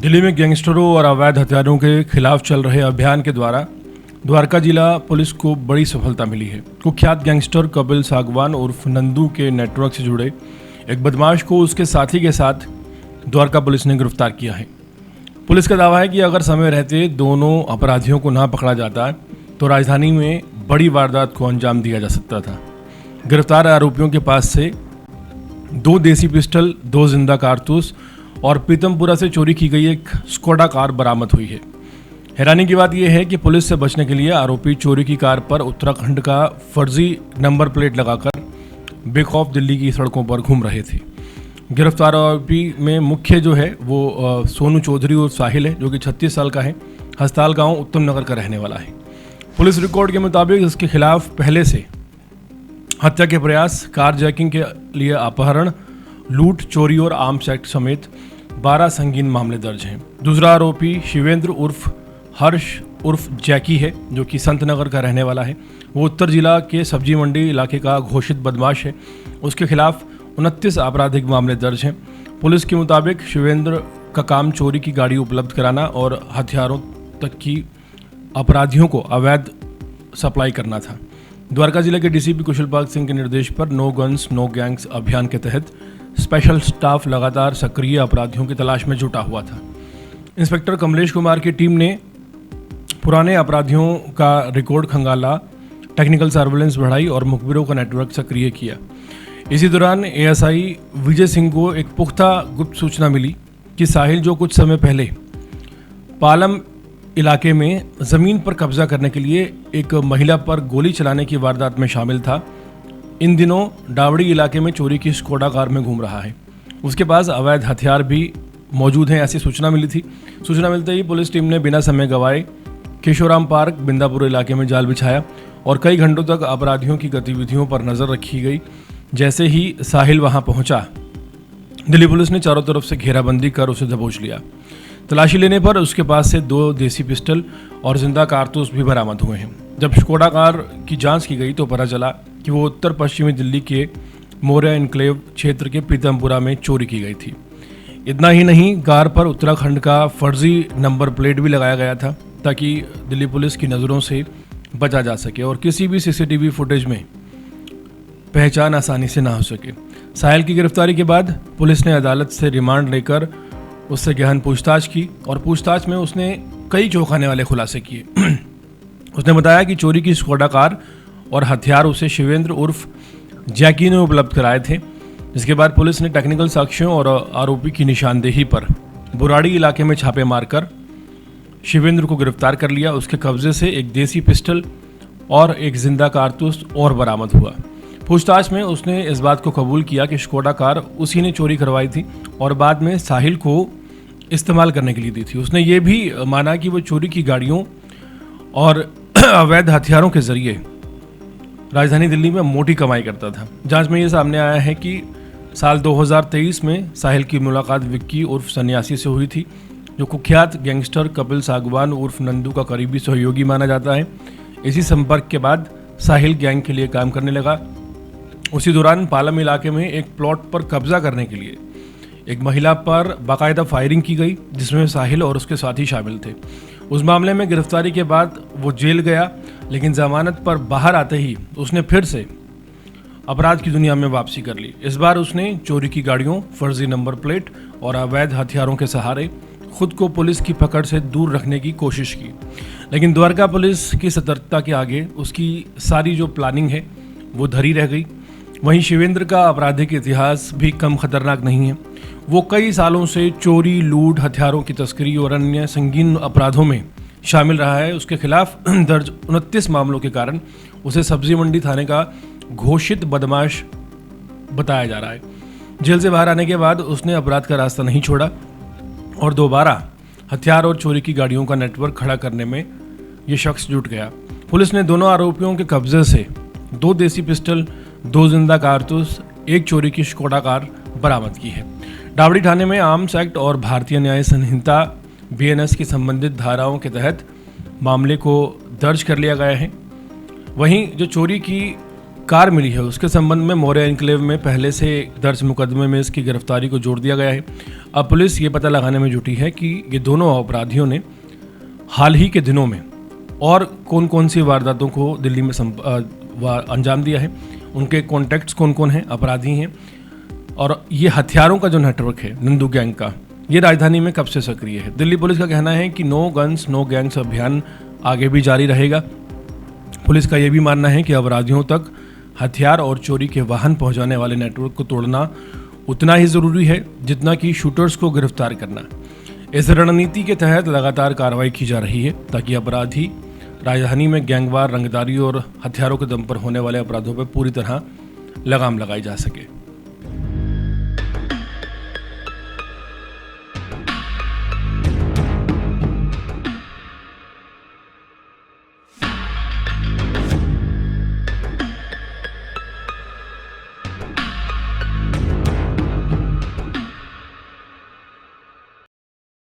दिल्ली में गैंगस्टरों और अवैध हथियारों के खिलाफ चल रहे अभियान के द्वारा द्वारका जिला पुलिस को बड़ी सफलता मिली है। कुख्यात गैंगस्टर कपिल सागवान उर्फ नंदू के नेटवर्क से जुड़े एक बदमाश को उसके साथी के साथ द्वारका पुलिस ने गिरफ्तार किया है। पुलिस का दावा है कि अगर समय रहते दोनों अपराधियों को ना पकड़ा जाता तो राजधानी में बड़ी वारदात को अंजाम दिया जा सकता था। गिरफ्तार आरोपियों के पास से 2 देसी पिस्टल, 2 जिंदा कारतूस और पीतमपुरा से चोरी की गई एक स्कोडा कार बरामद हुई है। हैरानी की बात यह है कि पुलिस से बचने के लिए आरोपी चोरी की कार पर उत्तराखंड का फर्जी नंबर प्लेट लगाकर बेखौफ दिल्ली की सड़कों पर घूम रहे थे। गिरफ्तार आरोपी में मुख्य जो है वो सोनू चौधरी और साहिल है, जो कि 36 साल का है। हस्ताल गांव उत्तम नगर का रहने वाला है। पुलिस रिकॉर्ड के मुताबिक इसके खिलाफ पहले से हत्या के प्रयास, कार जैकिंग के लिए अपहरण, लूट, चोरी और आर्म्स एक्ट समेत 12 संगीन मामले दर्ज हैं। दूसरा आरोपी शिवेंद्र उर्फ हर्ष उर्फ जैकी है, जो कि संत नगर का रहने वाला है। वो उत्तर जिला के सब्जी मंडी इलाके का घोषित बदमाश है। उसके खिलाफ 29 आपराधिक मामले दर्ज हैं। पुलिस के मुताबिक शिवेंद्र का काम चोरी की गाड़ी उपलब्ध कराना और हथियारों तक की अपराधियों को अवैध सप्लाई करना था। द्वारका जिले के डीसीपी कुशलपाल सिंह के निर्देश पर नो गन्स नो गैंग्स अभियान के तहत स्पेशल स्टाफ लगातार सक्रिय अपराधियों की तलाश में जुटा हुआ था। इंस्पेक्टर कमलेश कुमार की टीम ने पुराने अपराधियों का रिकॉर्ड खंगाला, टेक्निकल सर्वेलेंस बढ़ाई और मुखबिरों का नेटवर्क सक्रिय किया। इसी दौरान एएसआई विजय सिंह को एक पुख्ता गुप्त सूचना मिली कि साहिल, जो कुछ समय पहले पालम इलाके में ज़मीन पर कब्जा करने के लिए एक महिला पर गोली चलाने की वारदात में शामिल था, इन दिनों डावड़ी इलाके में चोरी की स्कोडा कार में घूम रहा है। उसके पास अवैध हथियार भी मौजूद हैं, ऐसी सूचना मिली थी। सूचना मिलते ही पुलिस टीम ने बिना समय गंवाए केशोराम पार्क, बिंदापुर इलाके में जाल बिछाया और कई घंटों तक अपराधियों की गतिविधियों पर नज़र रखी गई। जैसे ही साहिल वहां पहुंचा, दिल्ली पुलिस ने चारों तरफ से घेराबंदी कर उसे दबोच लिया। तलाशी लेने पर उसके पास से 2 देसी पिस्टल और जिंदा कारतूस भी बरामद हुए हैं। जब स्कोडा कार की जांच की गई तो पता चला कि वो उत्तर पश्चिमी दिल्ली के मोरिया इनक्लेव क्षेत्र के पीतमपुरा में चोरी की गई थी। इतना ही नहीं, कार पर उत्तराखंड का फर्जी नंबर प्लेट भी लगाया गया था ताकि दिल्ली पुलिस की नज़रों से बचा जा सके और किसी भी सीसीटीवी फुटेज में पहचान आसानी से ना हो सके। साहिल की गिरफ्तारी के बाद पुलिस ने अदालत से रिमांड लेकर उससे गहन पूछताछ की और पूछताछ में उसने कई चौंकाने वाले खुलासे किए। उसने बताया कि चोरी की स्कोडा कार और हथियार उसे शिवेंद्र उर्फ जैकी ने उपलब्ध कराए थे। जिसके बाद पुलिस ने टेक्निकल साक्ष्यों और आरोपी की निशानदेही पर बुराड़ी इलाके में छापे मारकर शिवेंद्र को गिरफ्तार कर लिया। उसके कब्जे से एक देसी पिस्टल और एक जिंदा कारतूस और बरामद हुआ। पूछताछ में उसने इस बात को कबूल किया कि स्कोडा कार उसी ने चोरी करवाई थी और बाद में साहिल को इस्तेमाल करने के लिए दी थी। उसने ये भी माना कि वो चोरी की गाड़ियों और अवैध हथियारों के जरिए राजधानी दिल्ली में मोटी कमाई करता था। जांच में ये सामने आया है कि साल 2023 में साहिल की मुलाकात विक्की उर्फ सन्यासी से हुई थी, जो कुख्यात गैंगस्टर कपिल सागवान उर्फ नंदू का करीबी सहयोगी माना जाता है। इसी संपर्क के बाद साहिल गैंग के लिए काम करने लगा। उसी दौरान पालम इलाके में एक प्लॉट पर कब्जा करने के लिए एक महिला पर बाकायदा फायरिंग की गई, जिसमें साहिल और उसके साथी शामिल थे। उस मामले में गिरफ्तारी के बाद वो जेल गया, लेकिन जमानत पर बाहर आते ही उसने फिर से अपराध की दुनिया में वापसी कर ली। इस बार उसने चोरी की गाड़ियों, फर्जी नंबर प्लेट और अवैध हथियारों के सहारे खुद को पुलिस की पकड़ से दूर रखने की कोशिश की। लेकिन द्वारका पुलिस की सतर्कता के आगे उसकी सारी जो प्लानिंग है वो धरी रह गई। वहीं शिवेंद्र का आपराधिक इतिहास भी कम खतरनाक नहीं है। वो कई सालों से चोरी, लूट, हथियारों की तस्करी और अन्य संगीन अपराधों में शामिल रहा है। उसके खिलाफ दर्ज 29 मामलों के कारण उसे सब्जी मंडी थाने का घोषित बदमाश बताया जा रहा है। जेल से बाहर आने के बाद उसने अपराध का रास्ता नहीं छोड़ा और दोबारा हथियार और चोरी की गाड़ियों का नेटवर्क खड़ा करने में ये शख्स जुट गया। पुलिस ने दोनों आरोपियों के कब्जे से 2 देसी पिस्टल, 2 जिंदा कारतूस, 1 चोरी की स्कोडा कार बरामद की है। डावड़ी थाने में आर्म्स एक्ट और भारतीय न्याय संहिता बीएनएस की संबंधित धाराओं के तहत मामले को दर्ज कर लिया गया है। वहीं जो चोरी की कार मिली है उसके संबंध में मौर्य एन्क्लेव में पहले से दर्ज मुकदमे में इसकी गिरफ्तारी को जोड़ दिया गया है। अब पुलिस ये पता लगाने में जुटी है कि ये दोनों अपराधियों ने हाल ही के दिनों में और कौन कौन सी वारदातों को दिल्ली में अंजाम दिया है, उनके कॉन्टैक्ट्स कौन कौन हैं, अपराधी हैं, और ये हथियारों का जो नेटवर्क है नंदू गैंग का, ये राजधानी में कब से सक्रिय है। दिल्ली पुलिस का कहना है कि नो गन्स नो गैंग्स अभियान आगे भी जारी रहेगा। पुलिस का ये भी मानना है कि अपराधियों तक हथियार और चोरी के वाहन पहुंचाने वाले नेटवर्क को तोड़ना उतना ही ज़रूरी है जितना कि शूटर्स को गिरफ्तार करना। इस रणनीति के तहत लगातार कार्रवाई की जा रही है ताकि अपराधी राजधानी में गैंगवार, रंगदारी और हथियारों के दम पर होने वाले अपराधों पर पूरी तरह लगाम लगाई जा सके।